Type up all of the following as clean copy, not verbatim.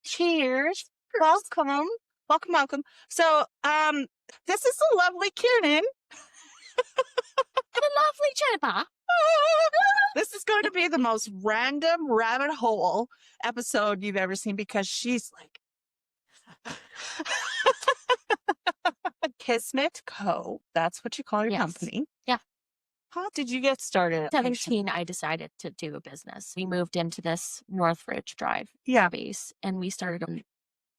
Cheers. Welcome. Welcome, welcome. So, this is the lovely Kiernan. The lovely Jennifer. This is going to be the most random rabbit hole episode you've ever seen because she's like Kismet Co. That's what you call your Yes. company. Yeah. How did you get started at Patient? 17, I decided to do a business. We moved into this Northridge Drive Yeah. space and we started on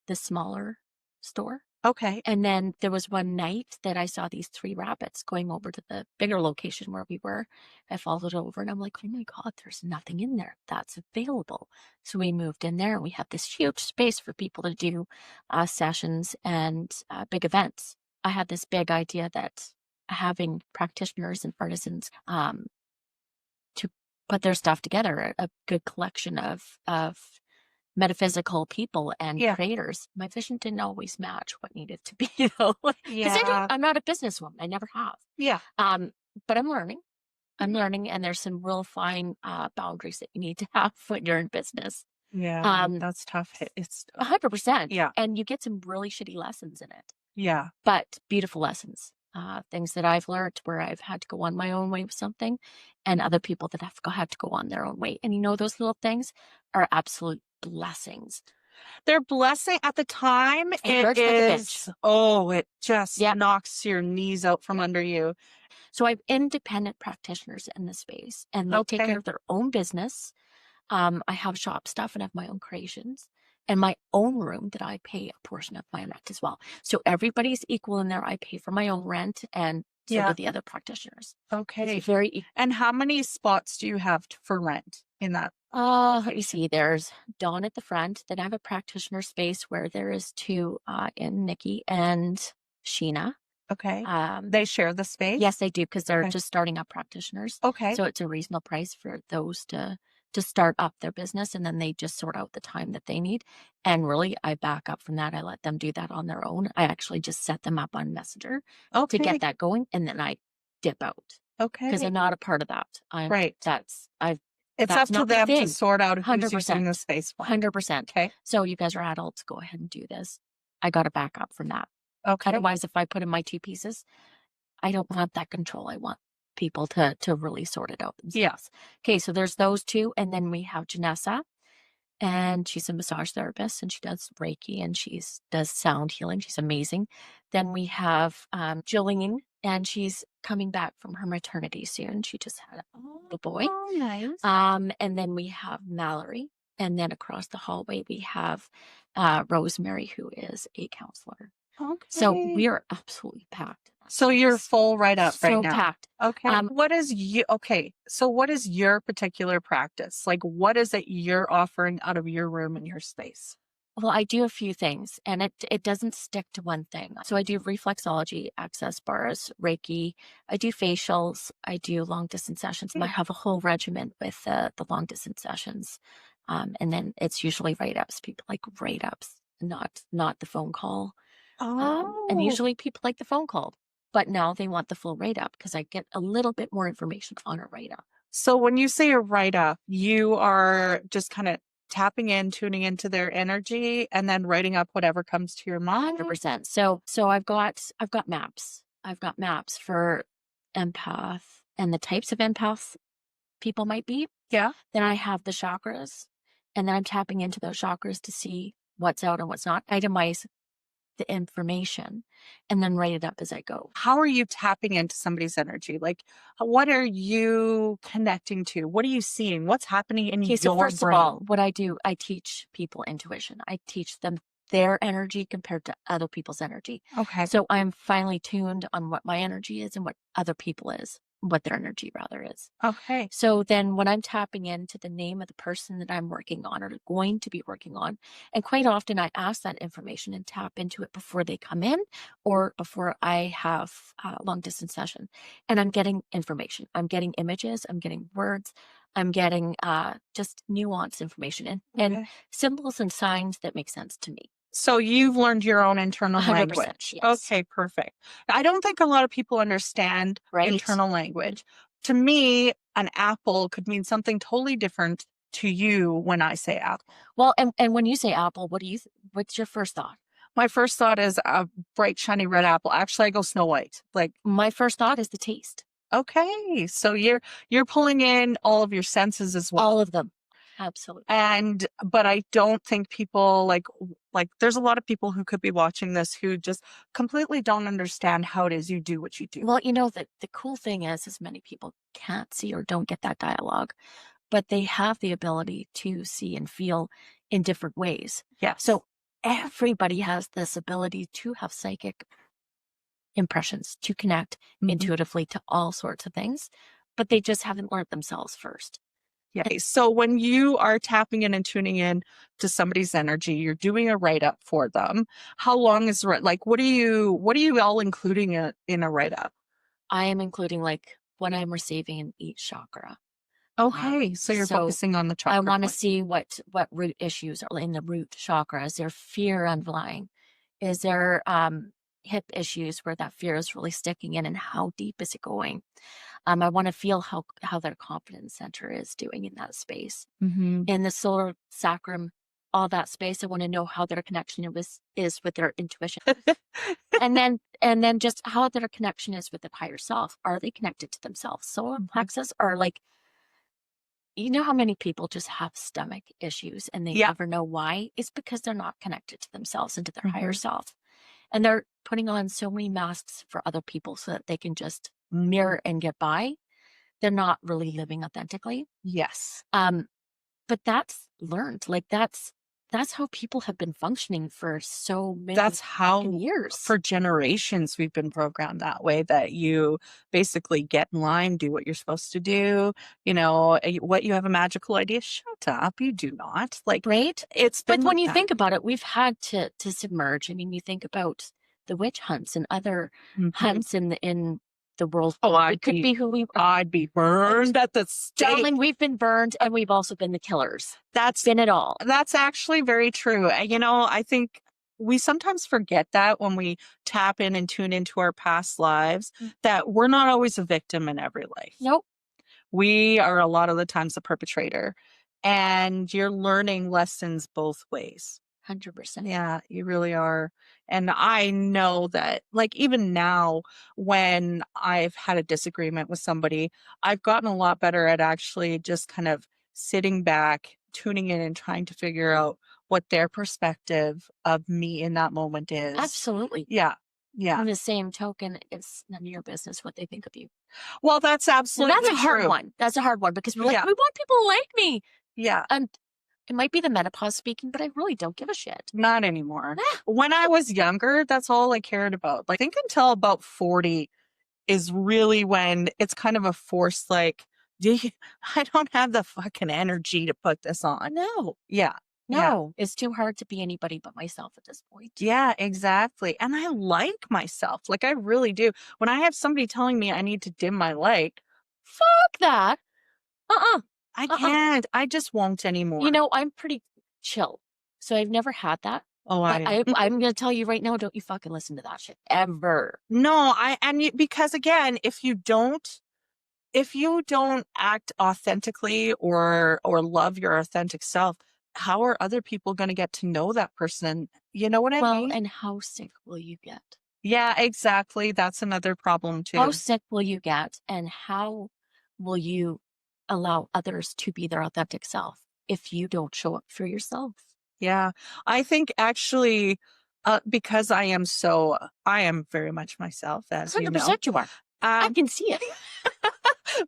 the smaller store. Okay. And then there was one night that I saw these 3 rabbits going over to the bigger location where we were. I followed over and I'm like, oh my God, there's nothing in there that's available. So we moved in there and we have this huge space for people to do sessions and big events. I had this big idea that having practitioners and artisans to put their stuff together, a good collection of metaphysical people and Yeah. creators. My vision didn't always match what needed to be, though. Because Yeah. I'm not a businesswoman. I never have. Yeah. But I'm learning. I'm learning, and there's some real fine boundaries that you need to have when you're in business. Yeah. That's tough. It's 100%. Yeah. And you get some really shitty lessons in it, Yeah. but beautiful lessons. Things that I've learned where I've had to go on my own way with something, and other people that have had to go on their own way. And those little things are absolute blessings. They're blessing at the time. It hurts like a bitch. It just knocks your knees out from under you. So I have independent practitioners in the space, and they take care of their own business. I have shop stuff and I have my own creations and my own room that I pay a portion of my rent as well. So everybody's equal in there. I pay for my own rent and so do the other practitioners. Okay. It's very equal. And how many spots do you have for rent in that? Let me see. There's Dawn at the front. Then I have a practitioner space where there is 2 in Nikki and Sheena. Okay. They share the space? Yes, they do, because they're just starting up practitioners. Okay. So it's a reasonable price for those to start up their business, and then they just sort out the time that they need. And really, I back up from that. I let them do that on their own. I actually just set them up on Messenger to get that going, and then I dip out. Okay. Because I'm not a part of that. It's up to them to sort out who's using the space. 100%. Okay. So you guys are adults. Go ahead and do this. I got to back up from that. Okay. Otherwise, if I put in my 2 pieces, I don't want that control. I want people to really sort it out themselves. Yes. Okay, so there's those 2. And then we have Janessa, and she's a massage therapist, and she does Reiki, and does sound healing. She's amazing. Then we have Jillian, and she's coming back from her maternity soon. She just had a little boy. Oh, nice. And then we have Mallory. And then across the hallway, we have Rosemary, who is a counselor. Okay. So we are absolutely packed. So you're full right up right now. So packed. Okay. So what is your particular practice? Like, what is it you're offering out of your room and your space? Well, I do a few things, and it doesn't stick to one thing. So I do reflexology, access bars, Reiki. I do facials. I do long distance sessions. And I have a whole regimen with the long distance sessions. And then it's usually write-ups. People like write-ups, not the phone call. And usually people like the phone call. But now they want the full write-up because I get a little bit more information on a write-up. So when you say a write-up, you are just kind of tapping in, tuning into their energy, and then writing up whatever comes to your mind? 100%. So I've got maps. I've got maps for empath and the types of empaths people might be. Yeah. Then I have the chakras, and then I'm tapping into those chakras to see what's out and what's not. Itemize the information and then write it up as I go. How are you tapping into somebody's energy? Like, what are you connecting to? What are you seeing? What's happening in your brain? First of all, what I do, I teach people intuition. I teach them their energy compared to other people's energy. Okay. So I'm finely tuned on what my energy is and what other people is. What their energy rather is. Okay. So then when I'm tapping into the name of the person that I'm working on or going to be working on, and quite often I ask that information and tap into it before they come in or before I have a long distance session. And I'm getting information. I'm getting images. I'm getting words. I'm getting just nuanced information and symbols and signs that make sense to me. So you've learned your own internal 100%, language. yes. Okay, perfect. I don't think a lot of people understand internal language. To me, an apple could mean something totally different to you when I say apple? Well, and when you say apple, what's your first thought? My first thought is a bright, shiny red apple. Actually, I go Snow White. Like, My first thought is the taste. okay, so you're pulling in all of your senses as well. All of them. Absolutely. But I don't think people like there's a lot of people who could be watching this who just completely don't understand how it is you do what you do. Well, the cool thing is many people can't see or don't get that dialogue, but they have the ability to see and feel in different ways. Yes. So everybody has this ability to have psychic impressions, to connect intuitively to all sorts of things, but they just haven't learned themselves first. Yeah. So when you are tapping in and tuning in to somebody's energy, you're doing a write up for them. How long is like what are you all including in a write up? I am including like what I'm receiving in each chakra. Okay, so you're focusing on the chakra. I want to point. see what root issues are in the root chakra. Is there fear underlying? Is there hip issues where that fear is really sticking in, and how deep is it going? I want to feel how their confidence center is doing in that space. In the solar sacrum, all that space, I want to know how their connection is with their intuition. and then just how their connection is with the higher self. Are they connected to themselves? Solar plexus, or like, you know how many people just have stomach issues and they never know why? It's because they're not connected to themselves and to their higher self. And they're putting on so many masks for other people so that they can just mirror and get by. They're not really living authentically. Yes. But that's learned. Like that's how people have been functioning for so many That's how years. For generations we've been programmed that way, that you basically get in line, do what you're supposed to do, what you have a magical idea, shut up, you do not. Like, right? It's been But when like you that. think about it, we've had to submerge. I mean, you think about the witch hunts and other hunts in the world. Oh, it could be who we are. I'd be burned at the stake. Darling, we've been burned, and we've also been the killers. That's been it all. That's actually very true. I think we sometimes forget that when we tap in and tune into our past lives, that we're not always a victim in every life. Nope. We are a lot of the times the perpetrator, and you're learning lessons both ways. 100%. Yeah, you really are. And I know that, like, even now, when I've had a disagreement with somebody, I've gotten a lot better at actually just kind of sitting back, tuning in, and trying to figure out what their perspective of me in that moment is. Absolutely. Yeah. Yeah. On the same token, it's none of your business what they think of you. Well, that's absolutely that's a hard true. one. That's a hard one because we're like, we want people to like me. Yeah. And it might be the menopause speaking, but I really don't give a shit. Not anymore. When I was younger, that's all I cared about. Like, I think until about 40 is really when it's kind of a force, like, I don't have the fucking energy to put this on. No. Yeah. No. It's too hard to be anybody but myself at this point. Yeah, exactly. And I like myself. Like, I really do. When I have somebody telling me I need to dim my light, fuck that. I can't. I just won't anymore. I'm pretty chill. So I've never had that. Oh, I'm going to tell you right now, don't you fucking listen to that shit ever. No, because again, if you don't act authentically or love your authentic self, how are other people going to get to know that person? You know what I mean? Well, and how sick will you get? Yeah, exactly. That's another problem too. How sick will you get, and how will you allow others to be their authentic self if you don't show up for yourself? Yeah, I think actually, because I am very much myself, as 100% you know. You are. I can see it.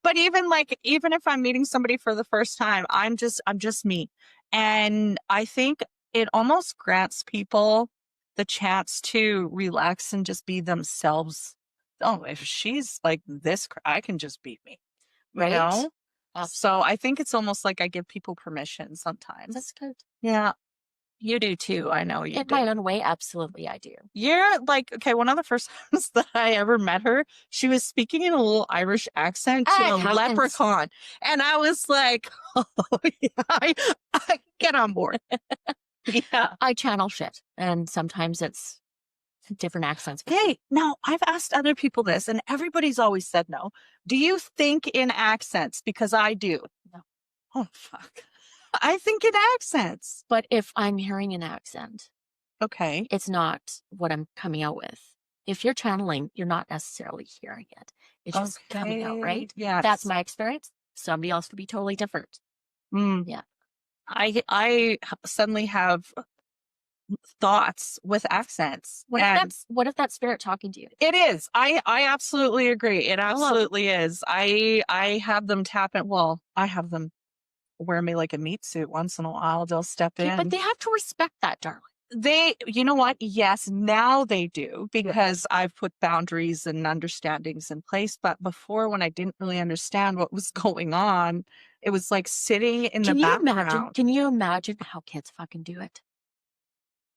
But even if I'm meeting somebody for the first time, I'm just me. And I think it almost grants people the chance to relax and just be themselves. Oh, if she's like this, I can just be me. Right? Absolutely. So I think it's almost like I give people permission sometimes. That's good. Yeah. You do too. I know you do. In my own way, absolutely I do. You're like, okay, one of the first times that I ever met her, she was speaking in a little Irish accent to a leprechaun. And I was like, oh, yeah, I get on board. Yeah. I channel shit. And sometimes it's different accents. Hey, now I've asked other people this, and everybody's always said no. Do you think in accents? Because I do. No. Oh, fuck. I think in accents. But if I'm hearing an accent, Okay. it's not what I'm coming out with. If you're channeling, you're not necessarily hearing it. It's just coming out, Okay. right? That's Yes. my experience. Somebody else could be totally different. Mm. Yeah. Suddenly have thoughts with accents, and What if that's spirit talking to you? it is. I absolutely agree. It Hello. absolutely is. I have them tap in. Well, I have them wear me like a meat suit once in a while. They'll step Okay, but in. they have to respect that, darling. You know what? Yes, now they do because I've put boundaries and understandings in place. But before, when I didn't really understand what was going on, it was like sitting in the background. Can you imagine how kids fucking do it?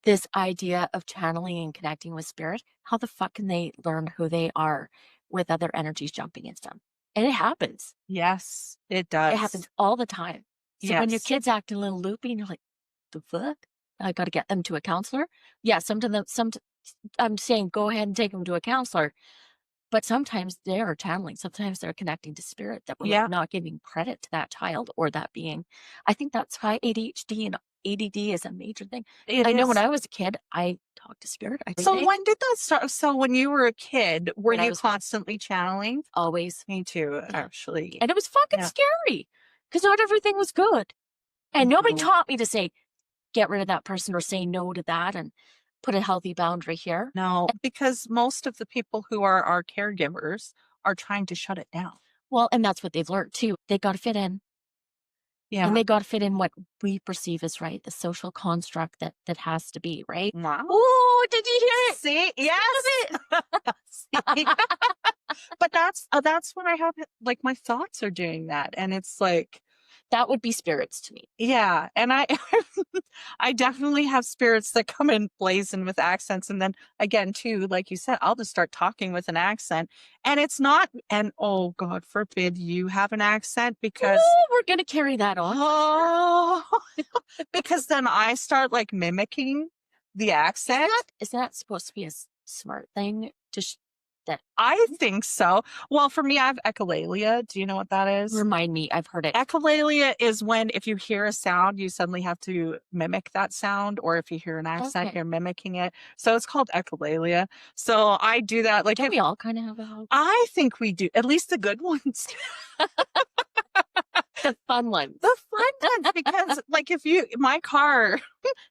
This idea of channeling and connecting with spirit, how the fuck can they learn who they are with other energies jumping into them? And it happens. Yes, it It does. happens all the time. So when your Yes. kids act a little loopy and you're like, the fuck? I got to get them to a counselor. Yeah, I'm saying go ahead and take them to a counselor, but sometimes they are channeling. Sometimes they're connecting to spirit that we're like Yeah, not giving credit to that child or that being. I think that's why ADHD and ADD is a major thing. it I know when is. I was a kid, I talked to spirit every So day. when did that start? So when you were a kid, were When I you was constantly channeling? always, Me too, yeah. actually. And it was fucking Yeah. scary because not everything was good. And nobody No. taught me to say, get rid of that person or say no to that and put a healthy boundary here. No, because most of the people who are our caregivers are trying to shut it down. Well, and that's what they've learned too. They got to fit in and Yeah. they got to fit in what we perceive as right, the social construct that has to be, right? Wow. Oh, did you hear it? See? Stop Yes. See? it. But that's when I have it, like my thoughts are doing that. And it's like, That would be spirits to me. yeah. And I I definitely have spirits that come in blazing with accents. And then again, too, like you said, I'll just start talking with an accent. And it's not, and oh God forbid you have an accent because Oh, we're gonna carry that on. oh because then I start like mimicking the accent. Is that supposed to be a smart thing? That I think so. Well, for me, I have echolalia. Do you know what that is? remind me. I've heard it. Echolalia is when if you hear a sound, you suddenly have to mimic that sound, or if you hear an accent, Okay. you're mimicking it. So it's called echolalia. So I do that. Like Don't if we all kind of have a I think we do, at least the good ones. the fun ones? The fun ones, because like if you my car,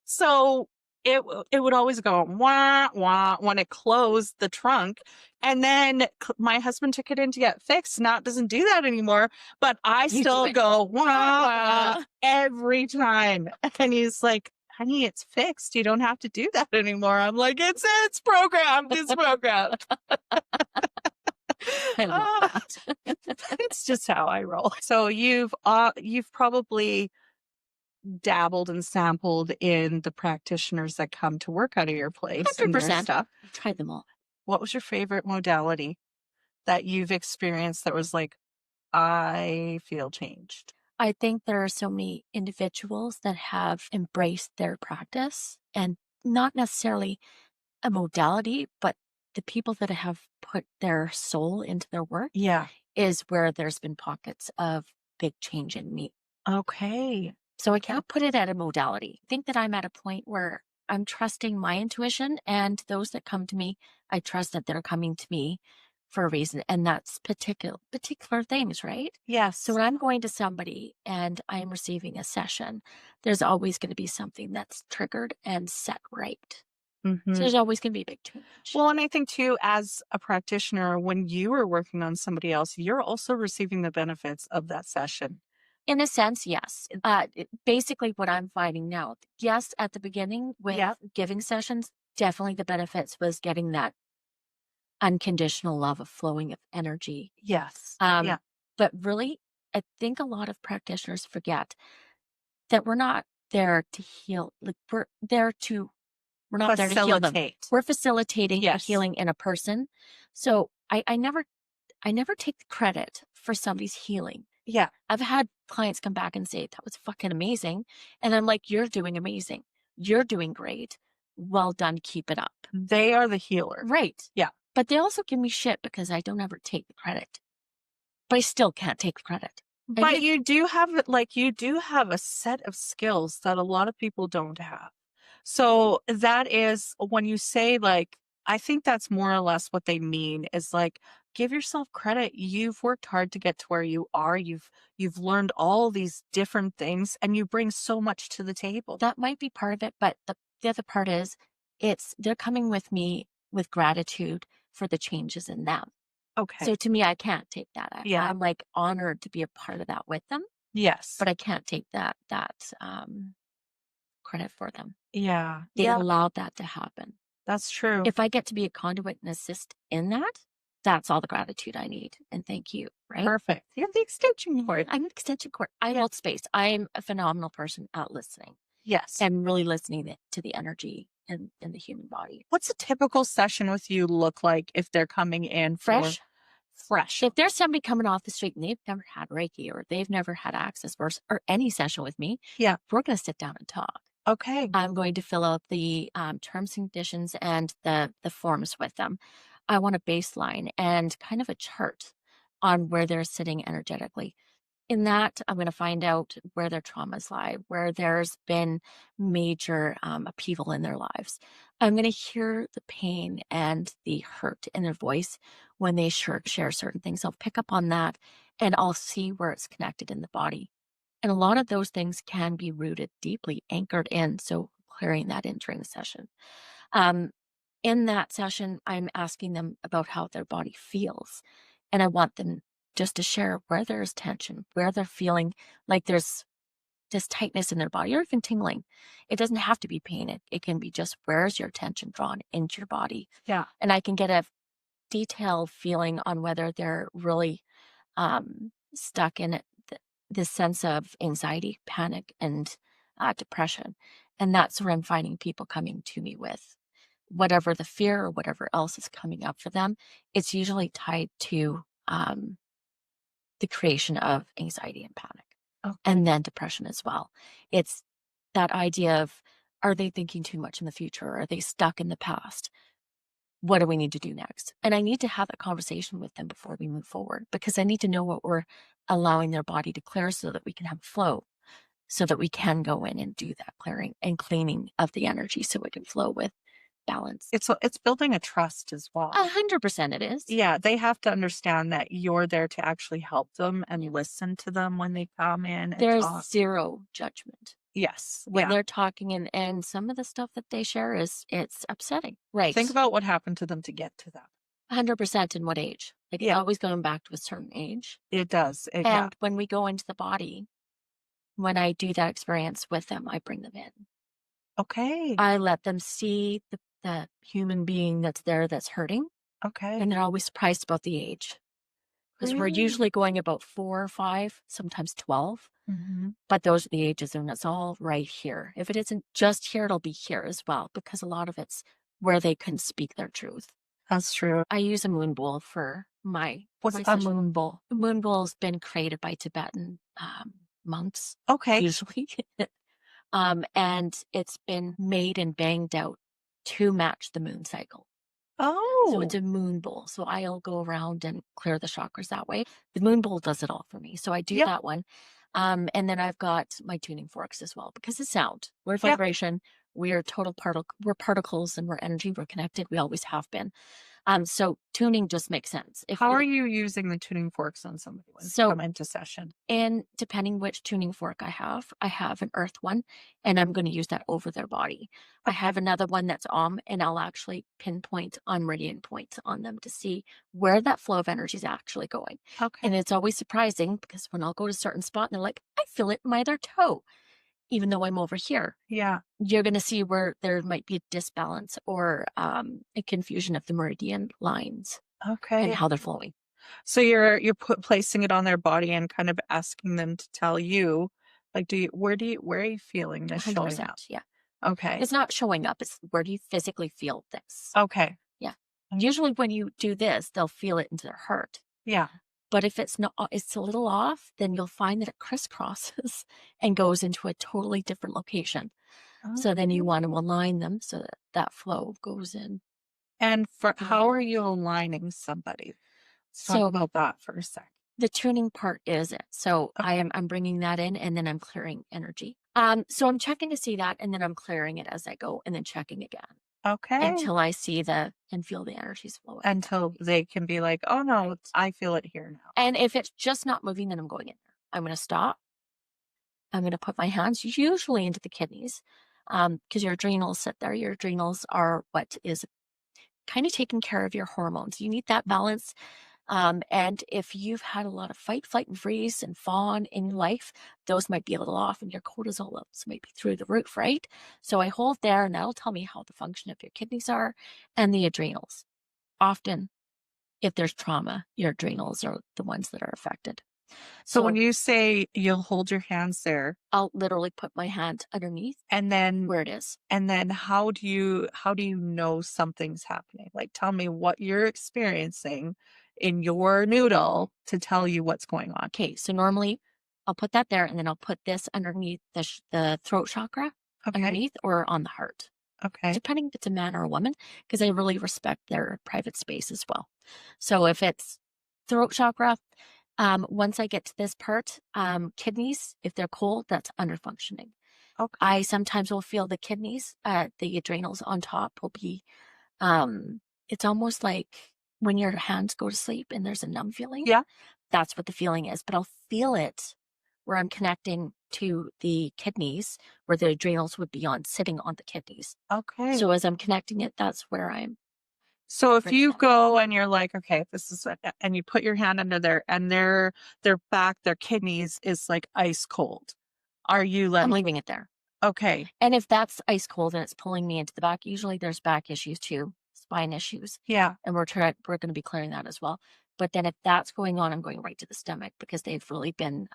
so it would always go wah wah when it closed the trunk, and then my husband took it in to get fixed. Now it doesn't do that anymore, but I You do still it. go wah wah every time, and he's like, "Honey, it's fixed. You don't have to do that anymore." I'm like, "It's programmed. It's programmed." I love Ah, that. it's just how I roll. So you've probably dabbled and sampled in the practitioners that come to work out of your place and their 100%. stuff. I've tried them all. What was your favorite modality that you've experienced that was like, I feel changed? I think there are so many individuals that have embraced their practice and not necessarily a modality, but the people that have put their soul into their work Yeah. is where there's been pockets of big change in me. Okay. So I can't put it at a modality. I think that I'm at a point where I'm trusting my intuition and those that come to me, I trust that they're coming to me for a reason. And that's particular things, right? Yes. So when I'm going to somebody and I'm receiving a session, there's always going to be something that's triggered and set right. So there's always going to be a big change. Well, and I think too, as a practitioner, when you are working on somebody else, you're also receiving the benefits of that session. In a sense, yes. Basically, what I'm finding now, yes, at the beginning with Yeah. giving sessions, definitely the benefits was getting that unconditional love of flowing of energy. Yes. Um, Yeah. But really, I think a lot of practitioners forget that we're not there to heal. Like we're not there to heal them. Facilitate. We're facilitating a Yes. healing in a person. So I never take the credit for somebody's healing. Yeah. I've had clients come back and say, that was fucking amazing. And I'm like, you're doing amazing. You're doing great. Well done. Keep it up. They are the healer. Right. Yeah. But they also give me shit because I don't ever take the credit. But I still can't take the credit. And But you do have a set of skills that a lot of people don't have. So that is when you say like, I think that's more or less what they mean is like, give yourself credit. You've worked hard to get to where you are. You've learned all these different things and you bring so much to the table. that might be part of it, but the other part is they're coming with me with gratitude for the changes in them. Okay. So to me, I can't take that. Yeah. I'm like honored to be a part of that with them, Yes. but I can't take credit for them. Yeah. They Yeah. allowed that to happen. That's true. If I get to be a conduit and assist in that, that's all the gratitude I need. And thank you. Right. Perfect. You're the extension cord. I'm an extension cord. I Yeah. hold space. I'm a phenomenal person at listening Yes. and really listening to the energy in the human body. What's a typical session with you look like if they're coming in for Fresh. fresh? If there's somebody coming off the street and they've never had Reiki or they've never had access or any session with me, Yeah. we're going to sit down and talk. Okay. I'm going to fill out the terms and conditions and the forms with them. I want a baseline and kind of a chart on where they're sitting energetically. In that, I'm going to find out where their traumas lie, where there's been major upheaval in their lives. I'm going to hear the pain and the hurt in their voice when they share certain things. I'll pick up on that and I'll see where it's connected in the body. And a lot of those things can be rooted deeply, anchored in. So clearing that in during the session. Um, in that session, I'm asking them about how their body feels. And I want them just to share where there's tension, where they're feeling like there's this tightness in their body or even tingling. It doesn't have to be pain. It can be just where's your tension drawn into your body. Yeah. And I can get a detailed feeling on whether they're really stuck in this sense of anxiety, panic, and depression. And that's where I'm finding people coming to me with whatever the fear or whatever else is coming up for them. It's usually tied to the creation of anxiety and panic, Okay. and then depression as well. It's that idea of are they thinking too much in the future? Or are they stuck in the past? What do we need to do next? And I need to have that conversation with them before we move forward because I need to know what we're allowing their body to clear so that we can have flow, so that we can go in and do that clearing and cleaning of the energy so it can flow with balance. It's building a trust as well. 100% it is. Yeah, they have to understand that you're there to actually help them and Yeah. listen to them when they come in and There's talk. zero judgment Yes. when Yeah. they're talking and some of the stuff that they share it's upsetting. Think Right. about what happened to them to get to that. 100% in what age? Like it's Yeah, always going back to a certain age. it does. Yeah. And when we go into the body, when I do that experience with them, I bring them in. Okay. I let them see the human being that's there that's hurting, Okay. and they're always surprised about the age because we're Really? usually going about 4 or 5, sometimes 12, Hmm. but those are the ages, and it's all right here. If it isn't just here, it'll be here as well because a lot of it's where they can speak their truth. That's true. I use a moon bowl for What's my a session. moon bowl? A moon bowl has been created by Tibetan monks, Okay. usually. And it's been made and banged out to match the moon cycle. So it's Oh, a moon bowl. So I'll go around and clear the chakras that way. The moon bowl does it all for me. So I do yep. that one. And then I've got my tuning forks as well because of sound. We're Yep. vibration. We are we're particles and we're energy. We're connected. We always have been. So tuning just makes sense. If How you are you using the tuning forks on somebody when they so come into session? And depending which tuning fork I have an earth one, and I'm going to use that over their body. I Okay. have another one that's and I'll actually pinpoint on meridian points on them to see where that flow of energy is actually going. Okay. And it's always surprising because when I'll go to a certain spot and they're like, I feel it in my other toe, even though I'm over here. Yeah. You're going to see where there might be a disbalance or a confusion of the meridian lines and Okay. how they're flowing. So you're placing it on their body and kind of asking them to tell you, like, where are you feeling this showing up? 100%. Yeah. Okay. It's not showing up, it's where do you physically feel this? Okay. Yeah. Usually when you do this, they'll feel it into their heart. Yeah. But if it's not it's a little off, then you'll find that it crisscrosses and goes into a totally different location. So then you Oh. want to align them so that that flow goes in. And for Yeah. how are you aligning somebody? Let's talk So about that for a sec. The tuning part is it. So Okay. I'm bringing that in and then I'm clearing energy. So I'm checking to see that and then I'm clearing it as I go and then checking again Okay. until I see the and feel the energies flowing in that Until space. they can be like, "Oh, no, I feel it here now." And if it's just not moving, then I'm going in there. I'm going to stop. I'm going to put my hands usually into the kidneys because your adrenals sit there. Your adrenals are what is kind of taking care of your hormones. You need that balance. And if you've had a lot of fight, flight, and freeze and fawn in your life, those might be a little off, and your cortisol levels might be through the roof, right? So I hold there, and that'll tell me how the function of your kidneys are and the adrenals. Often, if there's trauma, your adrenals are the ones that are affected. So when So you say you'll hold your hands there, I'll literally put my hand underneath and then where it is. how do you know something's happening? Like, tell me what you're experiencing in your noodle to tell you what's going on. Okay, so normally I'll put that there, and then I'll put this underneath the throat chakra, Okay. underneath or on the heart, Okay. depending if it's a man or a woman, because I really respect their private space as well. So if it's throat chakra, once I get to this part, kidneys, if they're cold, that's under functioning. Okay. I sometimes will feel the kidneys, the adrenals on top will be, um, it's almost like when your hands go to sleep and there's a numb feeling. Yeah. That's what the feeling is, but I'll feel it where I'm connecting to the kidneys, where the adrenals would be on sitting on the kidneys. Okay. So as I'm connecting it, that's where I'm So if bringing you that in. go and you're like, okay, this is and you put your hand under there and their back, their kidneys is like ice cold. Are you I'm like, leaving it there. okay, And if that's ice cold and it's pulling me into the back, usually there's back issues too, spine issues, yeah, and we're going to be clearing that as well. But then if that's going on, I'm going right to the stomach because they've really been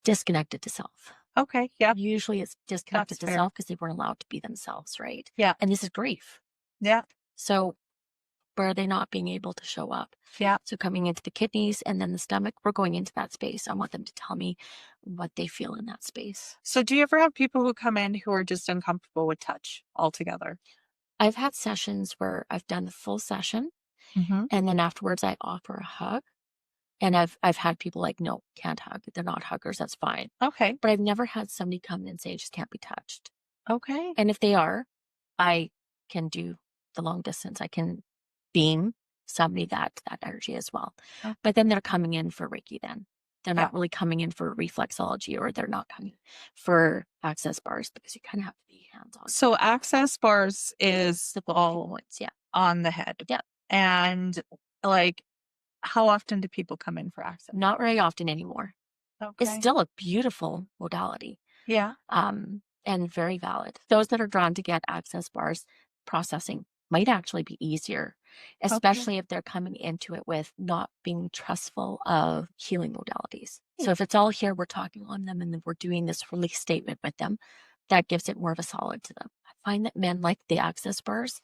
disconnected to self. okay, yep, Usually it's that's disconnected to fair. self because they weren't allowed to be themselves, right? Yeah, And this is grief. yeah, So where are they not being able to show up? yeah. So coming into the kidneys and then the stomach, we're going into that space. I want them to tell me what they feel in that space. So do you ever have people who come in who are just uncomfortable with touch altogether? I've had sessions where I've done the full session Mm-hmm. and then afterwards I offer a hug. And I've had people like, no, can't hug. They're not huggers. That's fine. Okay, But I've never had somebody come in and say, I just can't be touched. okay, And if they are, I can do the long distance. I can beam somebody that energy as well. oh, But then they're coming in for Reiki then. They're yeah. not really coming in for reflexology or they're not coming for access bars because you kind of have to be hands on. So access bars is The all points. Yeah. on the head. Yeah. And like, how often do people come in for access? Not very often anymore. It's Okay. still a beautiful modality. Yeah. And very valid. Those that are drawn to get access bars processing might actually be easier, Okay. especially if they're coming into it with not being trustful of healing modalities. Hmm. So if it's all here, we're talking on them and then we're doing this release statement with them, that gives it more of a solid to them. I find that men like the access bars.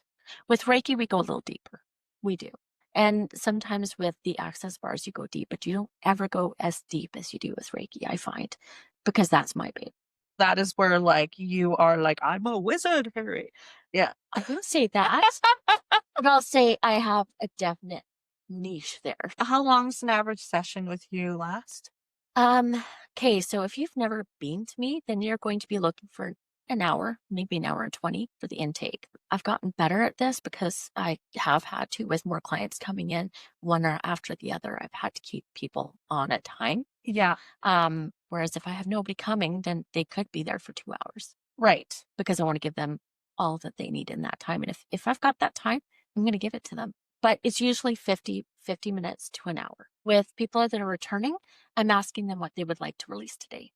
With Reiki, we go a little deeper. We do. And sometimes with the access bars, you go deep, but you don't ever go as deep as you do with Reiki, I find, because that's my baby. That is where, like, you are like, "I'm a wizard, Harry." Yeah. I wouldn't say that, but I'll say I have a definite niche there. How long's an average session with you last? Um, okay, so if you've never been to me, then you're going to be looking for an hour, maybe an hour and 20 for the intake. I've gotten better at this because I have had to, with more clients coming in, one or after the other, I've had to keep people on at time. Yeah. Whereas if I have nobody coming, then they could be there for 2 hours Right. because I want to give them all that they need in that time. And if I've got that time, I'm going to give it to them. But it's usually 50 minutes to an hour. With people that are returning, I'm asking them what they would like to release today.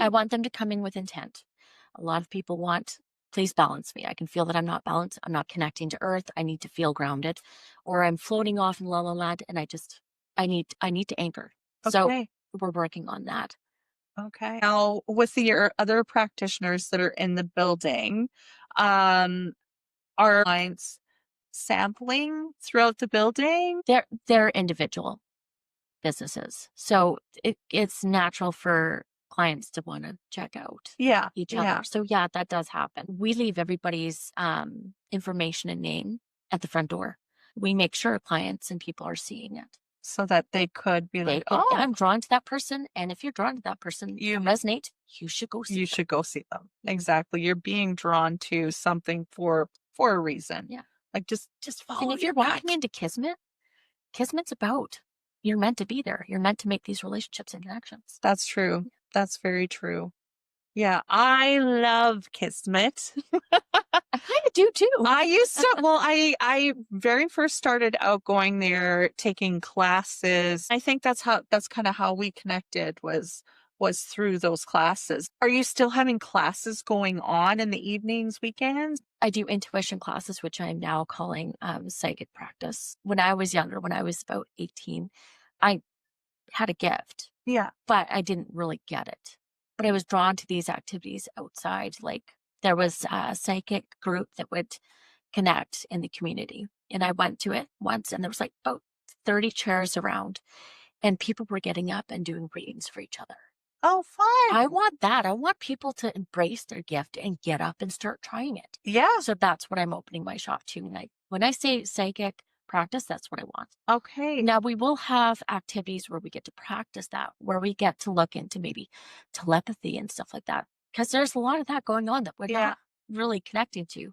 I Okay. want them to come in with intent. A lot of people want, please balance me. I can feel that I'm not balanced. I'm not connecting to earth. I need to feel grounded. Or I'm floating off in la la land and I need to anchor. So Okay. we're working on that. Okay. Now, with your other practitioners that are in the building, um, are clients sampling throughout the building? They're individual businesses. So it's natural for clients to want to check out Yeah. each Yeah. other. So yeah, that does happen. We leave everybody's information and name at the front door. We make sure clients and people are seeing it. So that they could be They like, could, oh, I'm drawn to that person. And if you're drawn to that person, you you resonate, you should go see you them. should go see them. Exactly. You're being drawn to something for a reason. Yeah. Like just And follow if your you're walking gut. into Kismet, Kismet's about you're meant to be there. You're meant to make these relationships and connections. That's true. That's very true. Yeah, I love Kismet. I kind of do too. I used to, well, I very first started out going there taking classes. I think that's kind of how we connected was through those classes. Are you still having classes going on in the evenings, weekends? I do intuition classes, which I'm now calling psychic practice. When I was younger, when I was about 18, I had a gift, Yeah. but I didn't really get it. But I was drawn to these activities outside. Like there was a psychic group that would connect in the community. And I went to it once and there was like about 30 chairs around and people were getting up and doing readings for each other. Oh, I fun. want that. I want people to embrace their gift and get up and start trying it. Yeah. So that's what I'm opening my shop to. When I say psychic practice, that's what I want. Okay. Now we will have activities where we get to practice that, where we get to look into maybe telepathy and stuff like that. Because there's a lot of that going on that we're Yeah. not really connecting to.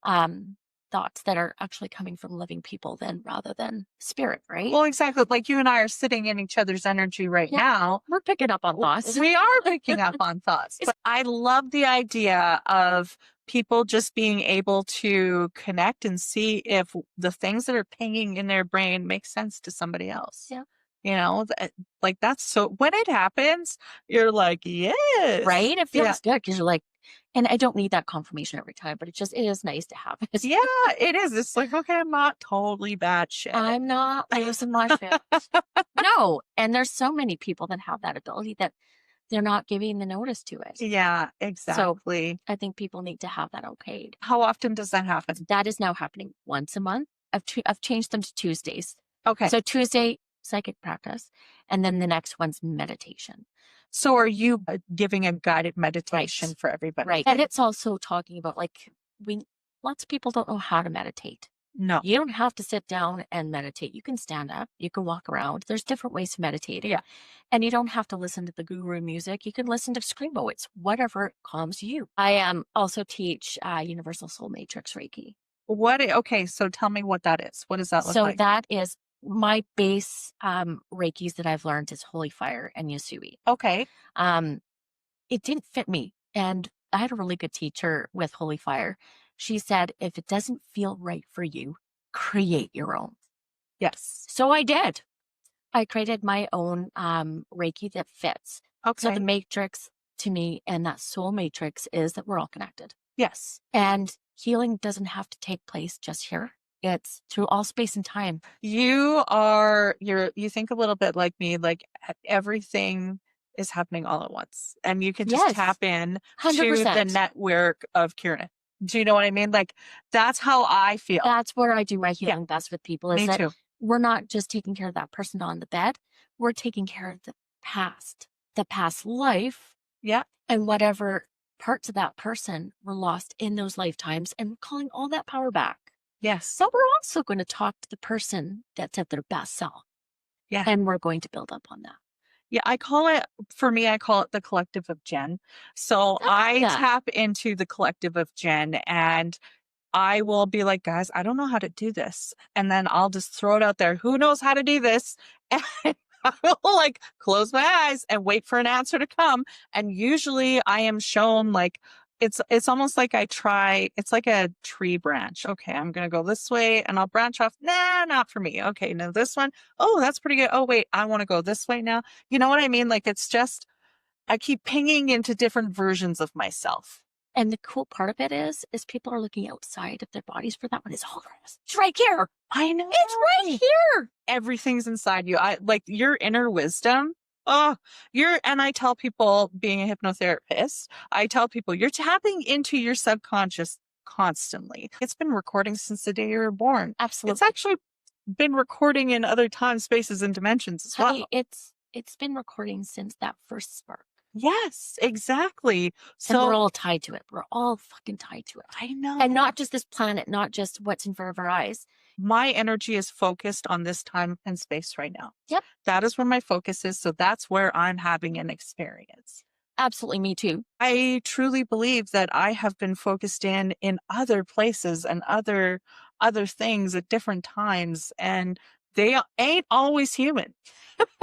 Um, thoughts that are actually coming from living people then rather than spirit, right? Well, exactly. Like you and I are sitting in each other's energy right Yeah. now. We're picking up on thoughts. We are picking up on thoughts. But I love the idea of people just being able to connect and see if the things that are pinging in their brain make sense to somebody else. Yeah. You know, like that's so when it happens, you're like, yes. Right? It Yeah. feels good because you're like, and I don't need that confirmation every time, but it is nice to have it. Yeah, it is. It's like, okay, I'm not totally bad shit. I'm not losing my shit. No. And there's so many people that have that ability that they're not giving the notice to it. Yeah, exactly. I think people need to have that okayed. How often does that happen? That is now happening once a month. I've changed them to Tuesdays. Okay. So Tuesday, psychic practice, and then the next one's meditation. So are you giving a guided meditation for everybody? Right. And it's also talking about lots of people don't know how to meditate. No. You don't have to sit down and meditate. You can stand up, you can walk around. There's different ways to meditate. Yeah. And you don't have to listen to the guru music. You can listen to Screamo. It's whatever calms you. I also teach Universal Soul Matrix Reiki. Okay, so tell me what that is. What does that look like? So that is my base Reikis that I've learned is Holy Fire and Yasui. Okay. It didn't fit me. And I had a really good teacher with Holy Fire. She said, if it doesn't feel right for you, create your own. Yes. So I did. I created my own Reiki that fits. Okay. So the matrix to me and that soul matrix is that we're all connected. Yes. And healing doesn't have to take place just here. It's through all space and time. You think a little bit like me, like everything is happening all at once. And you can just tap in 100%. to the network of Kiernan. Do you know what I mean? Like that's how I feel. That's where I do my healing best with people. Me too. We're not just taking care of that person on the bed. We're taking care of the past life. Yeah. And whatever parts of that person were lost in those lifetimes and we're calling all that power back. Yes. So we're also going to talk to the person that's at their best self. Yeah. And we're going to build up on that. Yeah, I call it the collective of Jen. So I tap into the collective of Jen and I will be like, guys, I don't know how to do this. And then I'll just throw it out there. Who knows how to do this? And I will like close my eyes and wait for an answer to come. And usually I am shown like, it's almost like it's like a tree branch. Okay, I'm going to go this way and I'll branch off. Nah, not for me. Okay, now this one. Oh, that's pretty good. Oh, wait, I want to go this way now. You know what I mean? Like it's just, I keep pinging into different versions of myself. And the cool part of it is people are looking outside of their bodies for that one. It's all around us. It's right here. I know. It's right here. Everything's inside you. I like your inner wisdom. Oh, and I tell people being a hypnotherapist, I tell people you're tapping into your subconscious constantly. It's been recording since the day you were born. Absolutely. It's actually been recording in other time, spaces, and dimensions as well. It's been recording since that first spark. Yes, exactly. And we're So all tied to it. We're all fucking tied to it. I And know not just this planet, not just what's in front of our eyes. my energy is focused on this time and space right now. Yep. That is where my focus is. So that's where I'm having an experience. Absolutely. Me too. I truly believe that I have been focused in other places and other things at different times, and they ain't always human.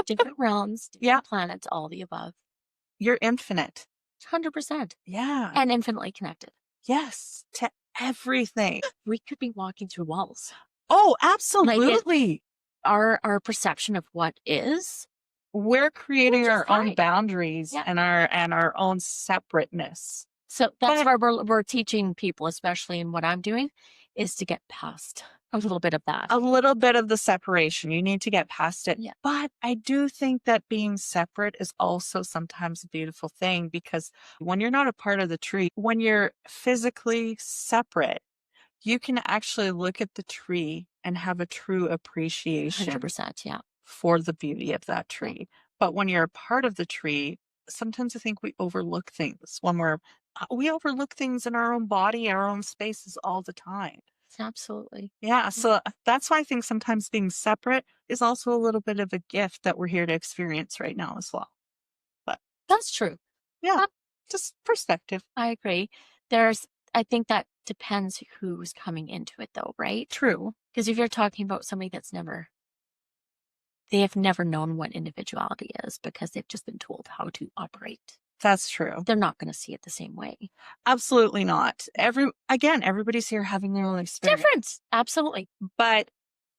Different realms, Yeah, different planets, all the above. you're infinite. 100%. Yeah. And infinitely connected. Yes, to everything. We could be walking through walls. Oh, Like it, absolutely. our perception of what is, We're we're creating just our own fine. boundaries Yeah. and our own separateness. So that's But where we're teaching people, especially in what I'm doing, is to get past a little bit of that. a little bit of the separation, you need to get past it. Yeah. But I do think that being separate is also sometimes a beautiful thing because when you're not a part of the tree, when you're physically separate, you can actually look at the tree and have a true appreciation 100%. Yeah. for the beauty of that Yeah. tree. But when you're a part of the tree, sometimes I think we overlook things when we overlook things in our own body, our own spaces all the time. Absolutely. Yeah, so that's why I think sometimes being separate is also a little bit of a gift that we're here to experience right now as well. But That's true. yeah, Uh, just perspective. I agree. There's, I think that depends who's coming into it though, right? True. Because if you're talking about somebody they have never known what individuality is because they've just been told how to operate. That's true. They're not going to see it the same way. Absolutely not. Everybody's here having their own experience. Difference. Absolutely. But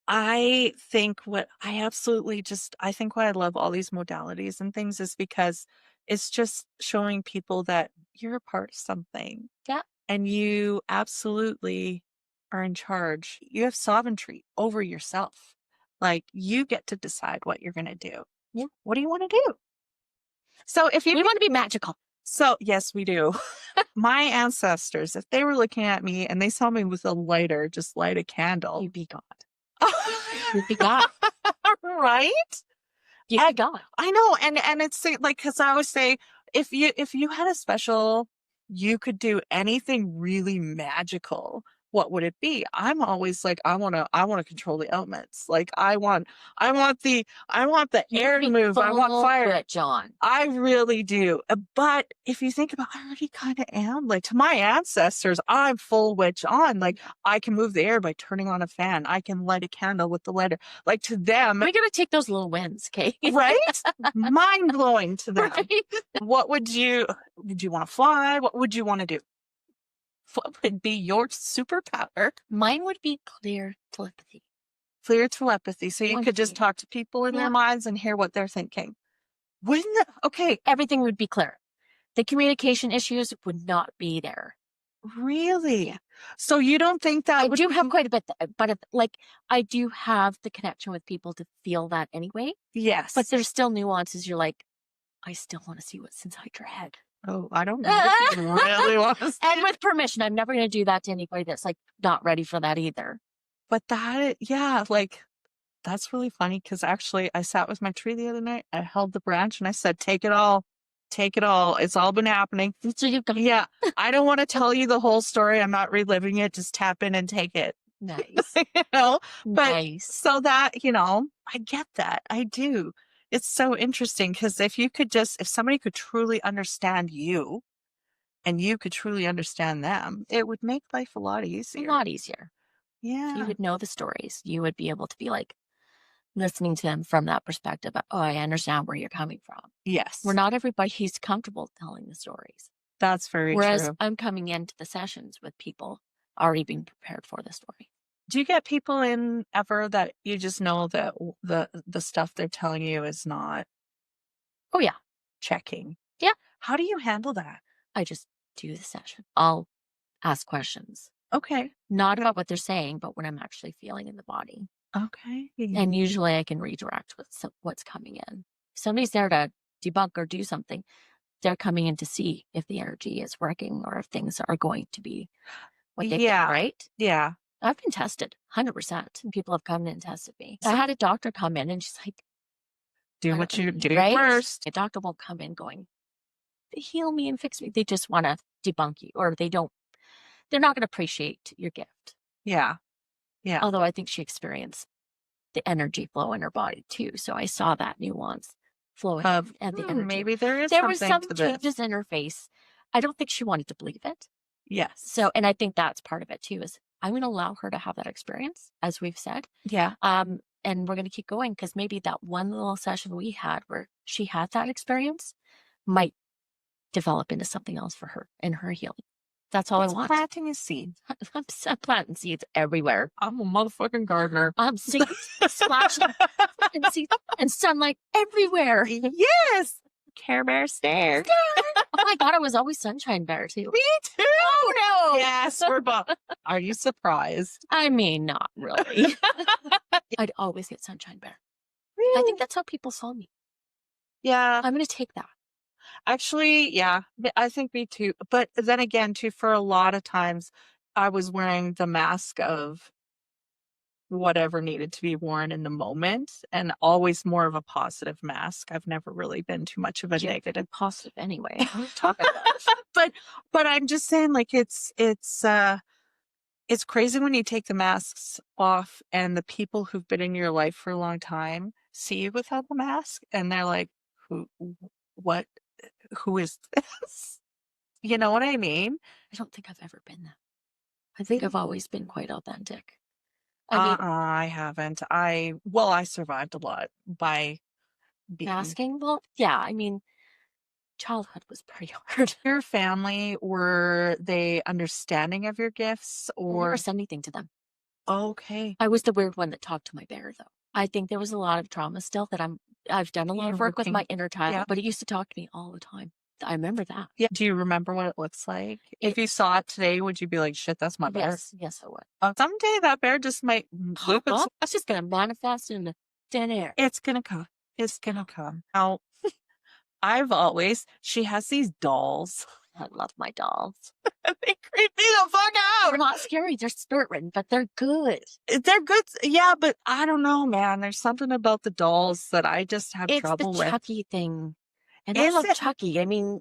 I think I think why I love all these modalities and things is because it's just showing people that you're a part of something Yeah. and you absolutely are in charge. You have sovereignty over yourself. Like you get to decide what you're going to do. Yeah. What do you want to do? So if you We want to be magical. so yes, we do. My ancestors, if they were looking at me and they saw me with a lighter, just light a candle. You'd be God. You'd be God. Right? You'd be God. I know, and it's like because I always say if you had a special, you could do anything really magical. What would it be? I'm always like I want to control the elements. Like I want the air to move. I want fire. John. I really do. But if you think about, I already kind of am. Like to my ancestors, I'm full witch on. Like I can move the air by turning on a fan. I can light a candle with the lighter. Like to them, We got to take those little wins, okay? right? Mind blowing to them. Right? What would you want to fly? What would you want to do? What would be your superpower? Mine would be clear telepathy. Clear telepathy. So you could just talk to people in their minds and hear what they're thinking. Okay. Everything would be clear. The communication issues would not be there. Really? Yeah. So you don't think that I do have quite a bit, but like I do have the connection with people to feel that anyway. Yes. But there's still nuances. You're like, I still want to see what's inside your head. Oh, I don't know if you really want to see And it. with permission, I'm never going to do that to anybody that's like not ready for that either. But yeah, like that's really funny because actually I sat with my tree the other night. I held the branch and I said, take it all. Take it all. It's all been happening. So you got Yeah. I don't want to tell you the whole story. I'm not reliving it. Just tap in and take it. nice. You know? But Nice. so that, I get that. I do. It's so interesting because if somebody could truly understand you and you could truly understand them, it would make life a lot A easier. lot easier. Yeah. You would know the stories. You would be able to be like listening to them from that perspective. Of, oh, I understand where you're coming from. Yes. Where not everybody's comfortable telling the stories. That's very Whereas true. I'm coming into the sessions with people already being prepared for the story. Do you get people in ever that you just know that the stuff they're telling you is not Oh, yeah. checking? Yeah. How do you handle that? I just do the session. I'll ask questions. Okay. Not about what they're saying, but what I'm actually feeling in the body. Okay. And usually I can redirect what's coming in. If somebody's there to debunk or do something, they're coming in to see if the energy is working or if things are going to be what they think, right? Yeah. I've been tested 100%. People have come in and tested me. I had a doctor come in and she's like, Do what you're doing right? first. A doctor won't come in going, heal me and fix me. They just want to debunk you, or they're not going to appreciate your gift. Yeah. Yeah. Although I think she experienced the energy flow in her body too. So I saw that nuance flowing at the energy. Maybe there is There were something some to this. changes in her face. I don't think she wanted to believe it. Yes. So, and I think that's part of it too, is I'm going to allow her to have that experience, as we've said. Yeah. And we're going to keep going, because maybe that one little session we had where she had that experience might develop into something else for her in her healing. That's all I want. Planting a seed. I'm planting seeds everywhere. I'm a motherfucking gardener. I'm seeds splashing seeds and sunlight everywhere. Yes. Care Bear stare. Oh my God, I was always Sunshine Bear too. Me too. Oh no. Yes, we're both. Are you surprised? I mean, not really. I'd always get Sunshine Bear. I think that's how people saw me. Yeah. I'm going to take that. Actually, yeah, I think me too. But then again, too, for a lot of times, I was wearing the mask of whatever needed to be worn in the moment, and always more of a positive mask. I've never really been too much of a negative. Positive anyway. Talking about. But I'm just saying, like, it's crazy when you take the masks off and the people who've been in your life for a long time see you without the mask, and they're like, what, who is this? You know what I mean? I don't think I've ever been that. I think I've always been quite authentic. I mean, I haven't. I survived a lot by being. masking. Well, yeah. I mean, childhood was pretty hard. Your family, were they understanding of your gifts, I never or? said anything to them. Okay. I was the weird one that talked to my bear, though. I think there was a lot of trauma still that I've done a lot You're of work with working. my inner child, Yeah. but it used to talk to me all the time. I remember that. Yeah. Do you remember what it looks like? If you saw it today, would you be like, shit, that's my bear? Yes, I would. Someday that bear just might loop its. That's just gonna manifest in the thin air. It's gonna come. It's gonna come. Now, she has these dolls. I love my dolls. They creep me the fuck out. They're not scary. They're spirit ridden, but they're good. They're good. Yeah, but I don't know, man. There's something about the dolls that I just have trouble It's with. the Chucky thing. And I love Chucky. I mean,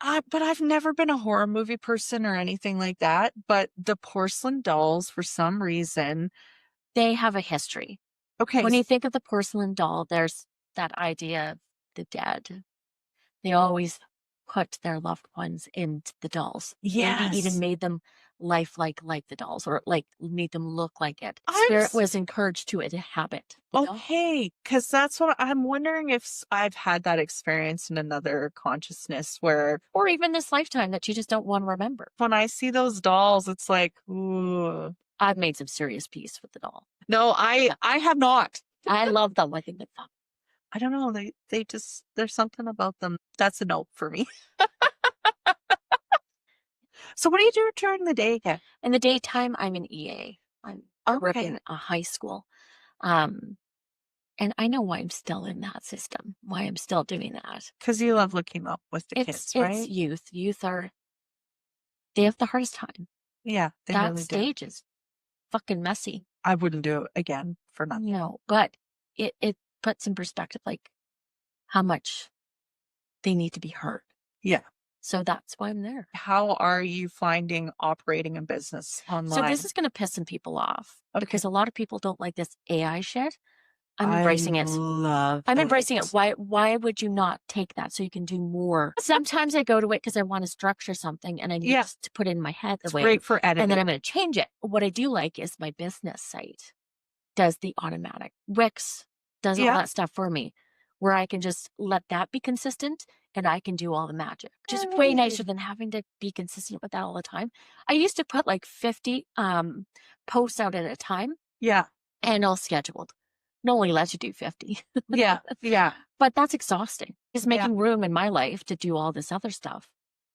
but I've never been a horror movie person or anything like that. But the porcelain dolls, for some reason, they have a history. Okay. When you think of the porcelain doll, there's that idea of the dead. They always put their loved ones into the dolls. Yes. Maybe even made them lifelike like the dolls, or like made them look like it. I'm Spirit was encouraged to inhabit. Okay, because that's what I'm wondering, if I've had that experience in another consciousness where, or even this lifetime, that you just don't want to remember. when I see those dolls, it's like, ooh. I've made some serious peace with the doll. No, I have not. I love them. I think they're fun. I don't know. They just, there's something about them. That's a no for me. So what do you do during the day again? In the daytime, I'm an EA. I'm working a high school. And I know why I'm still in that system, why I'm still doing that. Because you love looking up with the kids, right? It's youth. Youth they have the hardest time. Yeah, they that really stage is fucking messy. I wouldn't do it again for nothing. No, but it puts in perspective, like, how much they need to be heard. Yeah. So that's why I'm there. How are you finding operating a business online? So this is going to piss some people off, because a lot of people don't like this AI shit. I'm embracing it. I'm embracing it. Why would you not take that so you can do more? Sometimes I go to it because I want to structure something and I need to put it in my head. It's great for editing. And then I'm going to change it. What I do like is my business site does the automatic. Wix does all that stuff for me, where I can just let that be consistent and I can do all the magic. Just way nicer than having to be consistent with that all the time. I used to put like 50 posts out at a time. Yeah. And all scheduled. It only lets you do 50. Yeah. But that's exhausting. It's making room in my life to do all this other stuff.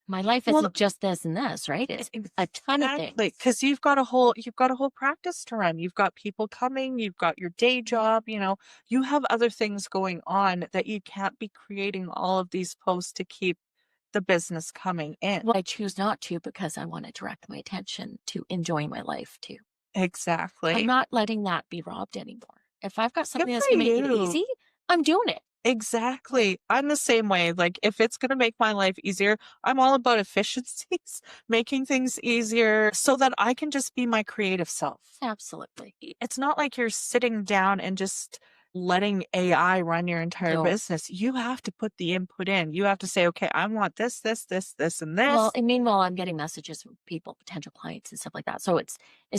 My life isn't just this and this, right? It's a ton of things. Because you've got a whole practice to run. You've got people coming. You've got your day job. You have other things going on that you can't be creating all of these posts to keep the business coming in. Well, I choose not to, because I want to direct my attention to enjoying my life too. Exactly. I'm not letting that be robbed anymore. If I've got something that's going to make it easy, I'm doing it. Exactly. I'm the same way. Like, if it's gonna make my life easier, I'm all about efficiencies, making things easier so that I can just be my creative self. Absolutely. It's not like you're sitting down and just letting AI run your entire No. business. You have to put the input in. You have to say, okay, I want this, this, this, this, and Well, this. and meanwhile, I'm getting messages from people, potential clients and stuff like that. So it's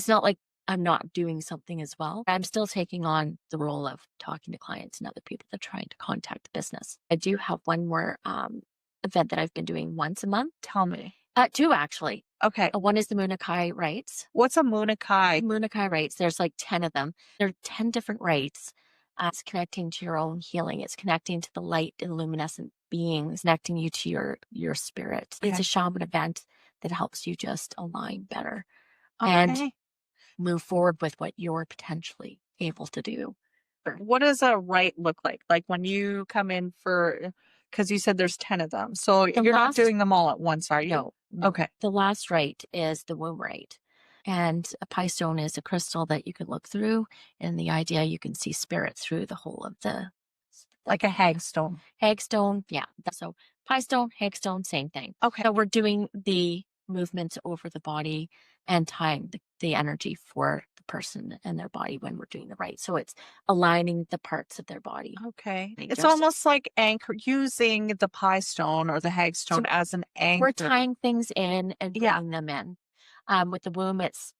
not like I'm not doing something as well. I'm still taking on the role of talking to clients and other people that are trying to contact the business. I do have one more event that I've been doing once a month. Tell me. Two actually. Okay. One is the Munakai rites. What's a Munakai? Munakai rites. There's like 10 of them. There are 10 different rites. It's connecting to your own healing. It's connecting to the light and luminescent beings, connecting you to your spirit. It's a Okay. shaman event that helps you just align better and Okay. move forward with what you're potentially able to do. What does a right look like? Like when you come in for, because you said there's 10 of them. So The you're not last doing them all at once, are you? No, no. Okay. The last rite is the womb rite. And a pie stone is a crystal that you can look through. And the idea you can see spirit through the whole of the Like a hagstone. hagstone. Yeah. So pie stone, hagstone, same thing. Okay. So we're doing the movements over the body and tying the energy for the person and their body when we're doing the rite. So it's aligning the parts of their body. Okay. They It's just almost like anchor using the pie stone or the hagstone so as an we're anchor. tying things in and Yeah. bringing them in. With the womb, it's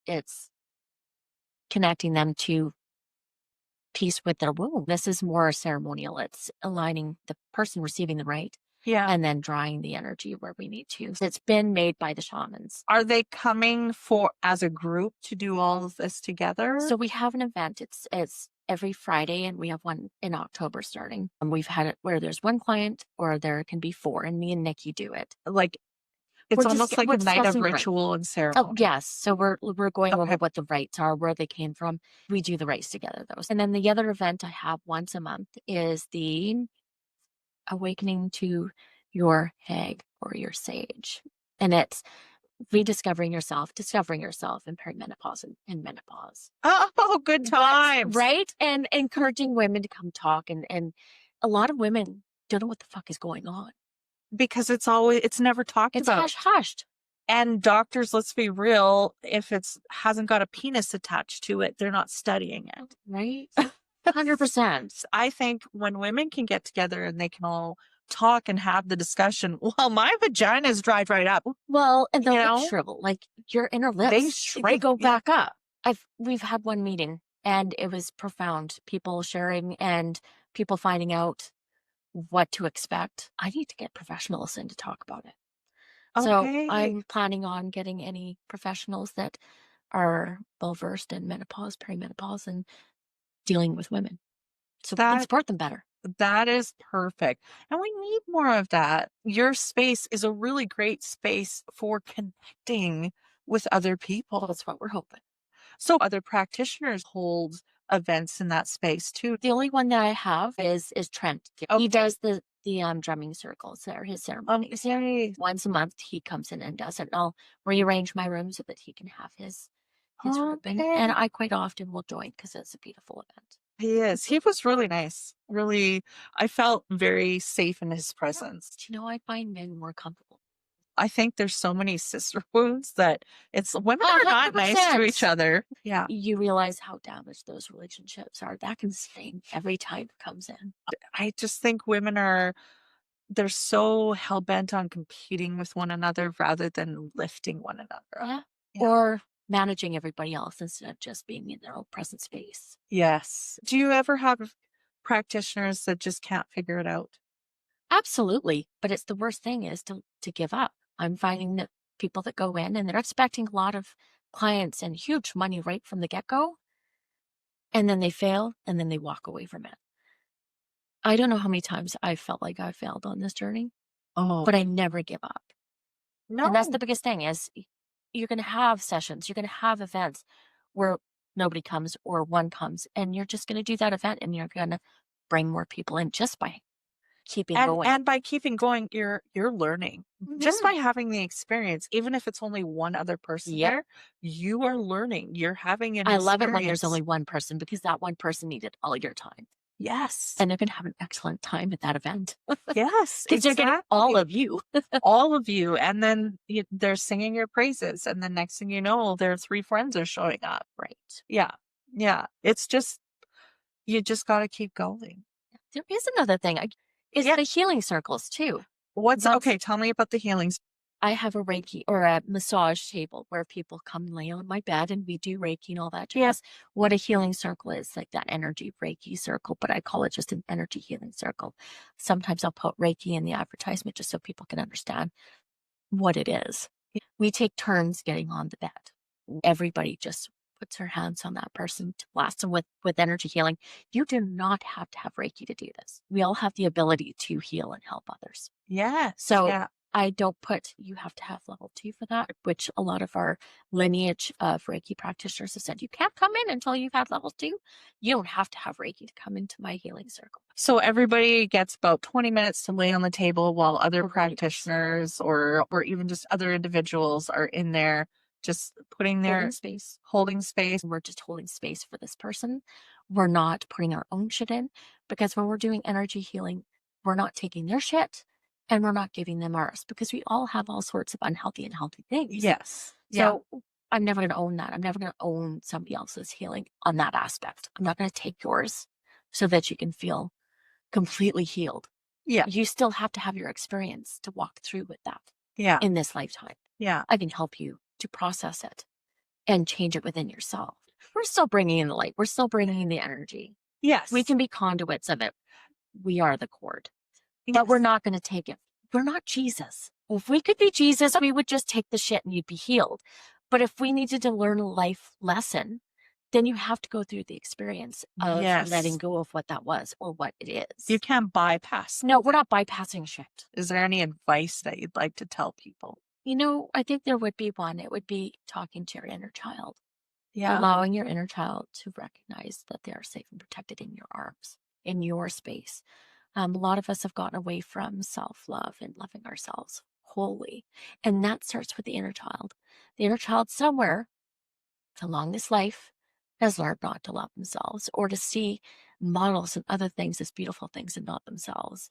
connecting them to peace with their womb. This is more ceremonial. It's aligning the person receiving the rite Yeah. and then drawing the energy where we need to. It's been made by the shamans. Are they coming for as a group to do all of this together? So we have an event. It's every Friday, and we have one in October starting. And we've had it where there's one client, or there can be four, and me and Nikki do it. Like it's almost like We're a night of discussing the rite. ritual and Oh, ceremony. yes. So we're going over Okay. what the rights are, where they came from. We do the rights together, those. And then the other event I have once a month is the awakening to your hag or your sage. And it's rediscovering yourself, discovering yourself in perimenopause and menopause. Oh, good times. Right? And encouraging women to come talk and a lot of women don't know what the fuck is going on. Because it's never talked It's about. hushed. And doctors, let's be real, if it's hasn't got a penis attached to it, they're not studying it. Right? 100%. I think when women can get together and they can all talk and have the discussion, well, my vagina's dried right up. Well, and the You lip know? shrivel, like your inner lips, They they shrink. go back up. We've had one meeting and it was profound. People sharing and people finding out what to expect. I need to get professionals in to talk about it. So Okay. I'm planning on getting any professionals that are well versed in menopause, perimenopause, and dealing with women so we can That support them better. that is perfect. And we need more of that. Your space is a really great space for connecting with other Well, people. that's what we're hoping. So other practitioners hold events in that space too. The only one that I have is Trent. Okay. He does the drumming circles or his ceremonies. Okay. Once a month he comes in and does it. And I'll rearrange my room so that he can have his room. And Okay. I quite often will join because it's a beautiful event. He is. He was really nice. Really, I felt very safe in his Yeah. presence. Do you know I find men more comfortable? I think there's so many sister wounds that it's women A are hundred not nice to each percent. other. Yeah. You realize how damaged those relationships are. That can sting every time it comes in. I just think women are they're so hell bent on competing with one another rather than lifting one another up. Yeah. Yeah. Or managing everybody else instead of just being in their own present space. Yes. Do you ever have practitioners that just can't figure it out? Absolutely. But it's the worst thing is to give up. I'm finding that people that go in and they're expecting a lot of clients and huge money right from the get-go, and then they fail and then they walk away from it. I don't know how many times I felt like I failed on this journey, Oh, but I never give up. And that's no. the biggest thing is you're going to have sessions, you're going to have events where nobody comes or one comes, and you're just going to do that event and you're going to bring more people in just by keeping going. And by keeping going, you're learning. Just Mhm. by having the experience, even if it's only one other person Yep. there, you are learning. You're having an I love it when there's only experience. one person because that one person needed all your time. Yes. And they're going to have an excellent time at that event Yes, because they're getting all exactly. of you. All of you, and then they're singing your praises, and the next thing you know, their 3 friends are showing up. Right. Yeah. Yeah. It's just you just gotta keep going. There is another thing. Is Yeah. the healing circles too. What's That's okay, tell me about the healings. I have a Reiki or a massage table where people come and lay on my bed and we do Reiki and all that Yeah. jazz. What a healing circle is, like that energy Reiki circle, but I call it just an energy healing circle. Sometimes I'll put Reiki in the advertisement just so people can understand what it is. We take turns getting on the bed. Everybody just puts her hands on that person to blast them with energy healing. You do not have to have Reiki to do this. We all have the ability to heal and help others. Yes, So yeah. I don't put you have to have level 2 for that, which a lot of our lineage of Reiki practitioners have said, you can't come in until you've had level 2. You don't have to have Reiki to come into my healing circle. So everybody gets about 20 minutes to lay on the table while other Right. practitioners or even just other individuals are in there just putting Holding their space. holding space. We're just holding space for this person. We're not putting our own shit in because when we're doing energy healing, we're not taking their shit and we're not giving them ours because we all have all sorts of unhealthy and healthy things. Yes. Yeah. So I'm never going to own that. I'm never going to own somebody else's healing on that aspect. I'm not going to take yours so that you can feel completely healed. Yeah. You still have to have your experience to walk through with that Yeah. in this lifetime. Yeah. I can help you to process it and change it within yourself. We're still bringing in the light. We're still bringing in the energy. We Yes. can be conduits of it. We are the cord, but we're Yes. not going to take it. We're not Jesus. If we could be Jesus, we would just take the shit and you'd be healed. But if we needed to learn a life lesson, then you have to go through the experience of letting Yes. go of what that was or what it You is. can't bypass. No, we're not bypassing shit. Is there any advice that you'd like to tell people? I think there would be one. It would be talking to your inner child. Yeah. Allowing your inner child to recognize that they are safe and protected in your arms, in your space. A lot of us have gotten away from self love and loving ourselves wholly. And that starts with the inner child. The inner child, somewhere along this life, has learned not to love themselves or to see models and other things as beautiful things and not themselves.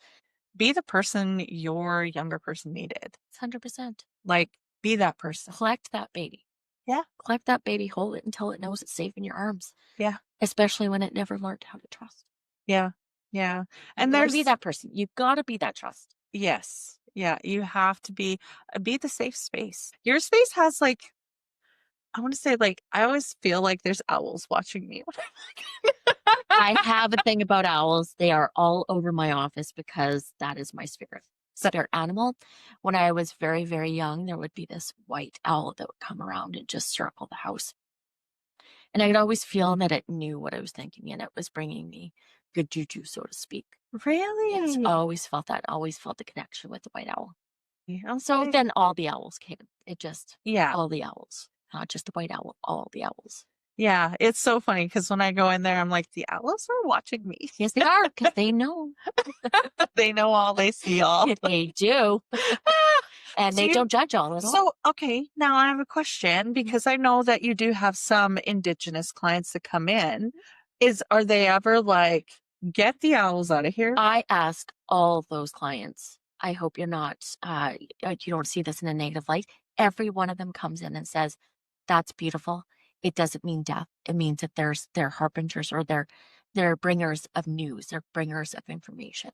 Be the person your younger person needed. It's 100%. Like, be that person. Collect that baby. Yeah. Collect that baby, hold it until it knows it's safe in your arms, Yeah. especially when it never learned how to trust. Yeah. Yeah. You And gotta be there's that person. You've gotta be that trust. yes. Yeah, you have to be the safe space. Your space has like I want to say like I always feel like there's owls watching me. I have a thing about owls. They are all over my office because that is my spirit animal. When I was very, very young, there would be this white owl that would come around and just circle the house. And I could always feel that it knew what I was thinking and it was bringing me good juju, so to speak. Yes, Really? I always felt that. Always felt the connection with the white owl. So Okay. then all the owls came. It just, Yeah. all the owls, not just the white owl, all the owls. Yeah, it's so funny because when I go in there, I'm like, the owls are watching me. Yes, they are because they know. They know all, they see all. They do. And So they you don't judge all at all. so okay, now I have a question Mhm. because I know that you do have some indigenous clients that come in. Are they ever like, get the owls out of here? I ask all those clients, I hope you're not, you don't see this in a negative light. Every one of them comes in and says, that's beautiful. It doesn't mean death. It means that they're harbingers or they're bringers of news. They're bringers of information.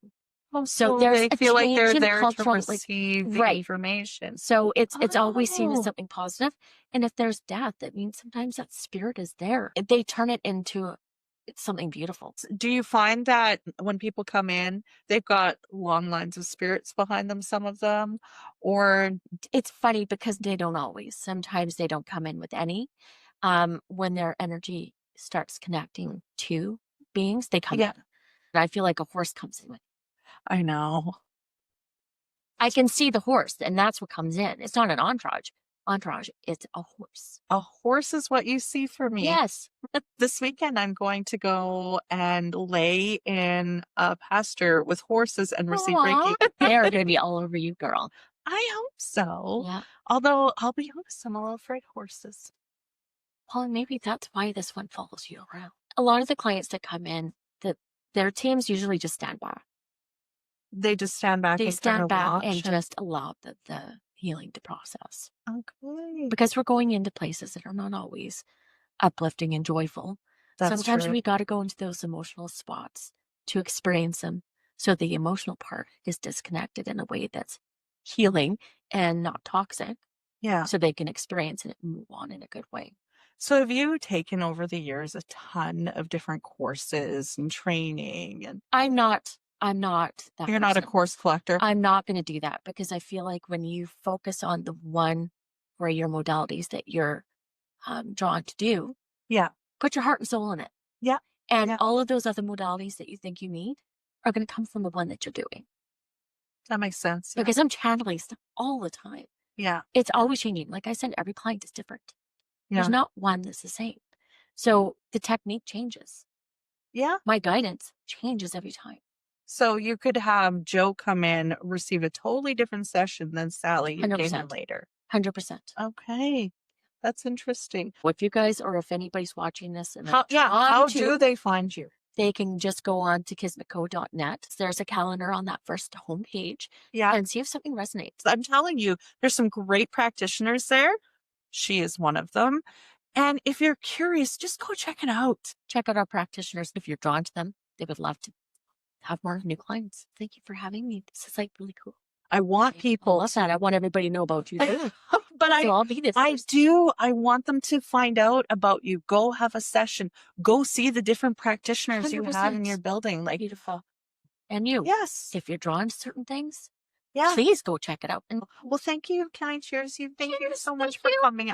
Oh, So so there's they a feel like they're change in there to cultural, like, receive the right. information. So it's always seen as Oh. something positive. And if there's death, that means sometimes that spirit is there. They turn it into it's something beautiful. Do you find that when people come in, they've got long lines of spirits behind them, some of them? Or It's funny because they don't always. Sometimes they don't come in with any. When their energy starts connecting to beings, they come yeah, in. And I feel like a horse comes in with. I know. I can see the horse, and that's what comes in. It's not an entourage. Entourage, it's a horse. A horse is what you see for me. Yes. This weekend, I'm going to go and lay in a pasture with horses and receive Aw, Reiki. they are going to be all over you, girl. I hope so. Yeah. Although I'll be honest, I'm a little afraid of horses. Well, maybe that's why this one follows you around. A lot of the clients that come in, the Their teams usually just stand back. They just stand back They and kind stand of back and watch and just allow the healing to process. okay. Because we're going into places that are not always uplifting and joyful. That's Sometimes true. we got to go into those emotional spots to experience them. So the emotional part is disconnected in a way that's healing and not toxic. Yeah. So they can experience it and move on in a good way. So have you taken over the years a ton of different courses and training and I'm not that you're not a person. course collector? I'm not going to do that because I feel like when you focus on the one or your modalities that you're drawn to do, Yeah. put your heart and soul in it. Yeah. And Yeah. all of those other modalities that you think you need are going to come from the one that you're doing. That makes sense. Yeah. Because I'm channeling stuff all the time. Yeah. It's always changing. Like I said, every client is different. There's Yeah. not one that's the same. So the technique changes. Yeah. My guidance changes every time. So you could have Joe come in, receive a totally different session than Sally who came in 100%. later. 100%. Okay. That's interesting. If you guys or if anybody's watching this and they're How drawn do to, they find you? they can just go on to kismetco.net. There's a calendar on that first homepage Yeah. and see if something resonates. I'm telling you, there's some great practitioners there. She is one of them. And if you're curious, just go check it out. Check out our practitioners. If you're drawn to them, they would love to have more new clients. Thank you for having me. This is like really cool. I want I people love that. I want everybody to know about you too. but So I'll be this I person. do. I want them to find out about you. Go have a session. Go see the different practitioners you have in your 100%. building. Like, Beautiful. And you, yes. if you're drawn to certain things, Yeah. please go check it out. And Well, thank you. Can I cheers you? Thank you cheers. so much Thank for you. coming.